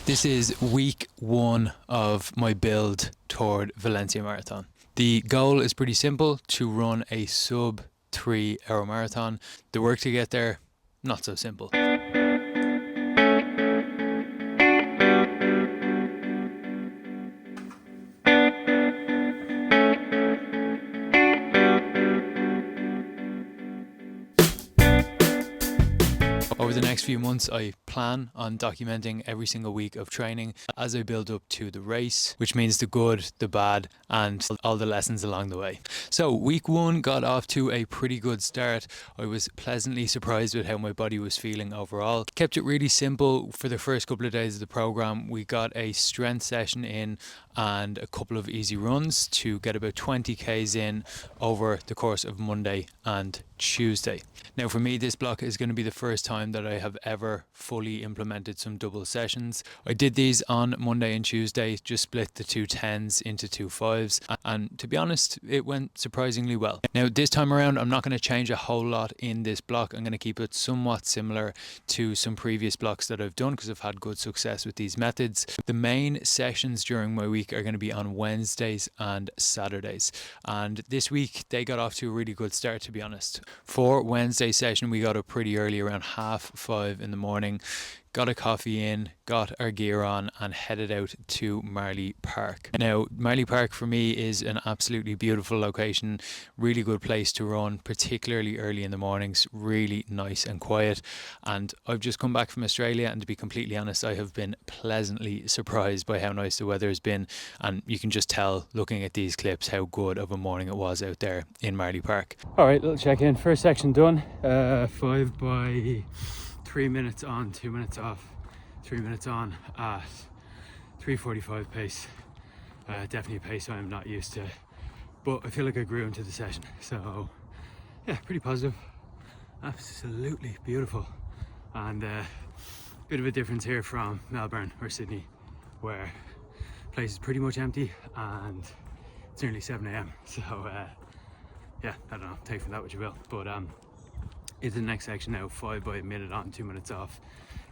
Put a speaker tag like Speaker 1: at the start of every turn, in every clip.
Speaker 1: This is week 1 of my build toward Valencia Marathon. The goal is pretty simple, to run a sub 3 hour marathon. The work to get there, not so simple. Over the next few months, I plan on documenting every single week of training as I build up to the race, which means the good, the bad, and all the lessons along the way. So week 1 got off to a pretty good start. I was pleasantly surprised with how my body was feeling overall. Kept it really simple for the first couple of days of the program. We got a strength session in and a couple of easy runs to get about 20 Ks in over the course of Monday and Tuesday. Now for me, this block is going to be the first time that I have ever fully implemented some double sessions. I did these on Monday and Tuesday, just split the 2 10s into 2 5s, and to be honest, it went surprisingly well. Now this time around, I'm not going to change a whole lot in this block. I'm going to keep it somewhat similar to some previous blocks that I've done because I've had good success with these methods. The main sessions during my week are going to be on Wednesdays and Saturdays, and this week they got off to a really good start, to be honest. For Wednesday session, we got up pretty early, around 5:30 in the morning, got a coffee in, got our gear on, and headed out to Marley Park. Now, Marley Park for me is an absolutely beautiful location, really good place to run, particularly early in the mornings, really nice and quiet. And I've just come back from Australia, and to be completely honest, I have been pleasantly surprised by how nice the weather has been. And you can just tell, looking at these clips, how good of a morning it was out there in Marley Park. All right, little check-in. First section done, 5 by 3 minutes on, 2 minutes off, 3 minutes on at 3:45 pace. Definitely a pace I'm not used to, but I feel like I grew into the session. So yeah, pretty positive, absolutely beautiful. And bit of a difference here from Melbourne or Sydney, where the place is pretty much empty and it's nearly 7 a.m. So yeah, I don't know, take from that what you will. But into the next section now, 5 by a minute on, 2 minutes off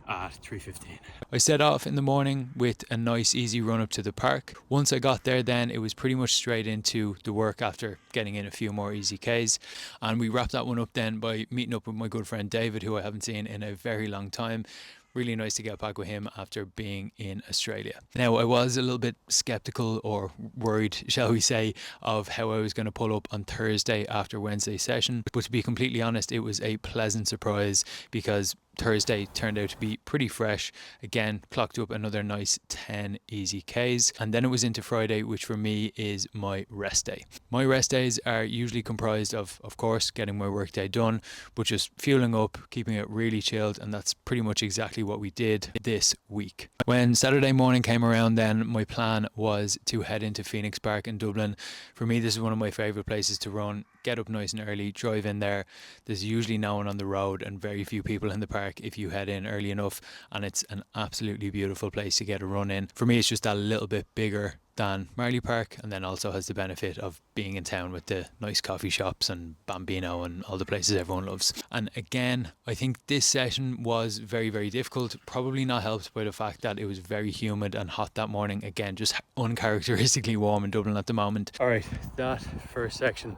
Speaker 1: at 3:15. I set off in the morning with a nice easy run up to the park. Once I got there, then it was pretty much straight into the work after getting in a few more easy Ks, and we wrapped that one up then by meeting up with my good friend David, who I haven't seen in a very long time. Really nice to get back with him after being in Australia. Now, I was a little bit skeptical, or worried, shall we say, of how I was going to pull up on Thursday after Wednesday's session. But to be completely honest, it was a pleasant surprise because Thursday turned out to be pretty fresh. Again, clocked up another nice 10 easy Ks. And then it was into Friday, which for me is my rest day. My rest days are usually comprised of course, getting my workday done, but just fueling up, keeping it really chilled. And that's pretty much exactly what we did this week. When Saturday morning came around, then my plan was to head into Phoenix Park in Dublin. For me, this is one of my favourite places to run. Get up nice and early, drive in there. There's usually no one on the road and very few people in the park if you head in early enough, and it's an absolutely beautiful place to get a run in. For me, it's just a little bit bigger than Marley Park, and then also has the benefit of being in town with the nice coffee shops and Bambino and all the places everyone loves. And again, I think this session was very, very difficult, probably not helped by the fact that it was very humid and hot that morning. Again, just uncharacteristically warm in Dublin at the moment. All right, that first section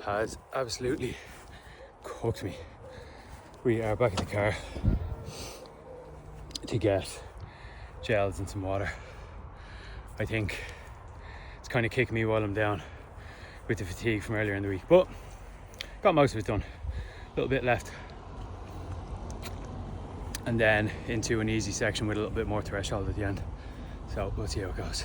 Speaker 1: has absolutely cooked me. We are back in the car to get gels and some water. I think it's kind of kicking me while I'm down with the fatigue from earlier in the week, but got most of it done. A little bit left, and then into an easy section with a little bit more threshold at the end. So we'll see how it goes.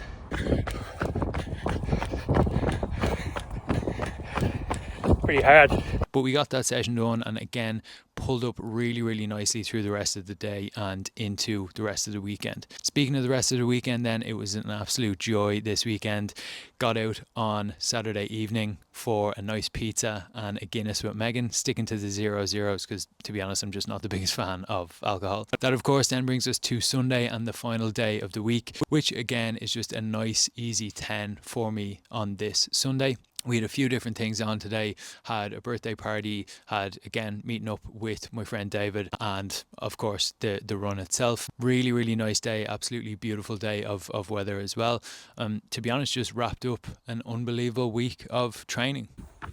Speaker 1: Pretty hard, but we got that session done, and again pulled up really, really nicely through the rest of the day and into the rest of the weekend. Speaking of the rest of the weekend, then, it was an absolute joy this weekend. Got out on Saturday evening for a nice pizza and a Guinness with Megan, sticking to the 0-0s because, to be honest, I'm just not the biggest fan of alcohol. That of course then brings us to Sunday and the final day of the week, which again is just a nice easy 10 for me on this Sunday. We had a few different things on today. Had a birthday party, had again meeting up with my friend David, and of course the run itself. Really nice day, absolutely beautiful day of weather as well. To be honest, just wrapped up an unbelievable week of training.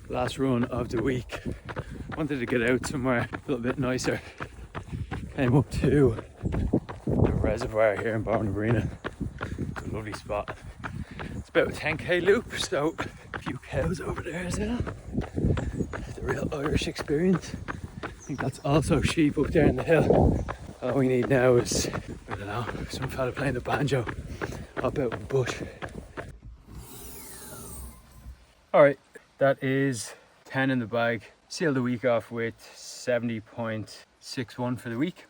Speaker 1: Last run of the week. Wanted to get out somewhere a little bit nicer. Came up to the reservoir here in Barn Arena. It's a lovely spot. It's about a 10k loop, so a few cows over there as well. The real Irish experience. I think that's also sheep up there in the hill. All we need now is, I don't know, some fella playing the banjo up out in the bush. Alright, that is 10 in the bag. Sealed the week off with 70.61 for the week.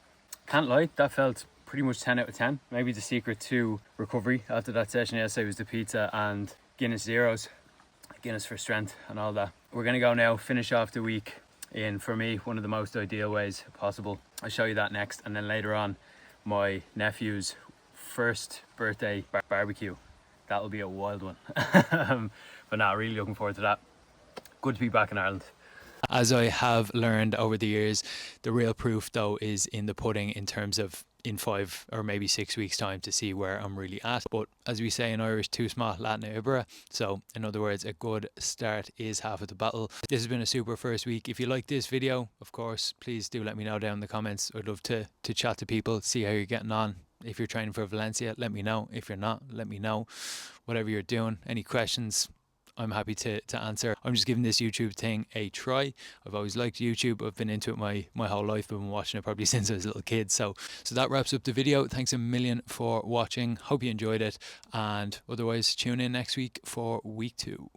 Speaker 1: Can't lie, that felt pretty much 10 out of 10. Maybe the secret to recovery after that session yesterday was the pizza and Guinness Zeros. Guinness for strength and all that. We're going to go now, finish off the week in, for me, one of the most ideal ways possible. I'll show you that next, and then later on, my nephew's first birthday barbecue. That'll be a wild one. But now, really looking forward to that. Good to be back in Ireland. As I have learned over the years, the real proof though is in the pudding, in terms of in 5 or maybe 6 weeks time to see where I'm really at. But as we say in Irish, tú smá Latin ibera. So in other words, a good start is half of the battle. This has been a super first week. If you like this video, of course, please do let me know down in the comments. I'd love to chat to people, see how you're getting on. If you're training for Valencia, let me know. If you're not, let me know. Whatever you're doing, any questions, I'm happy to answer. I'm just giving this YouTube thing a try. I've always liked YouTube. I've been into it my whole life. I've been watching it probably since I was a little kid. So that wraps up the video. Thanks a million for watching. Hope you enjoyed it. And otherwise, tune in next week for week 2.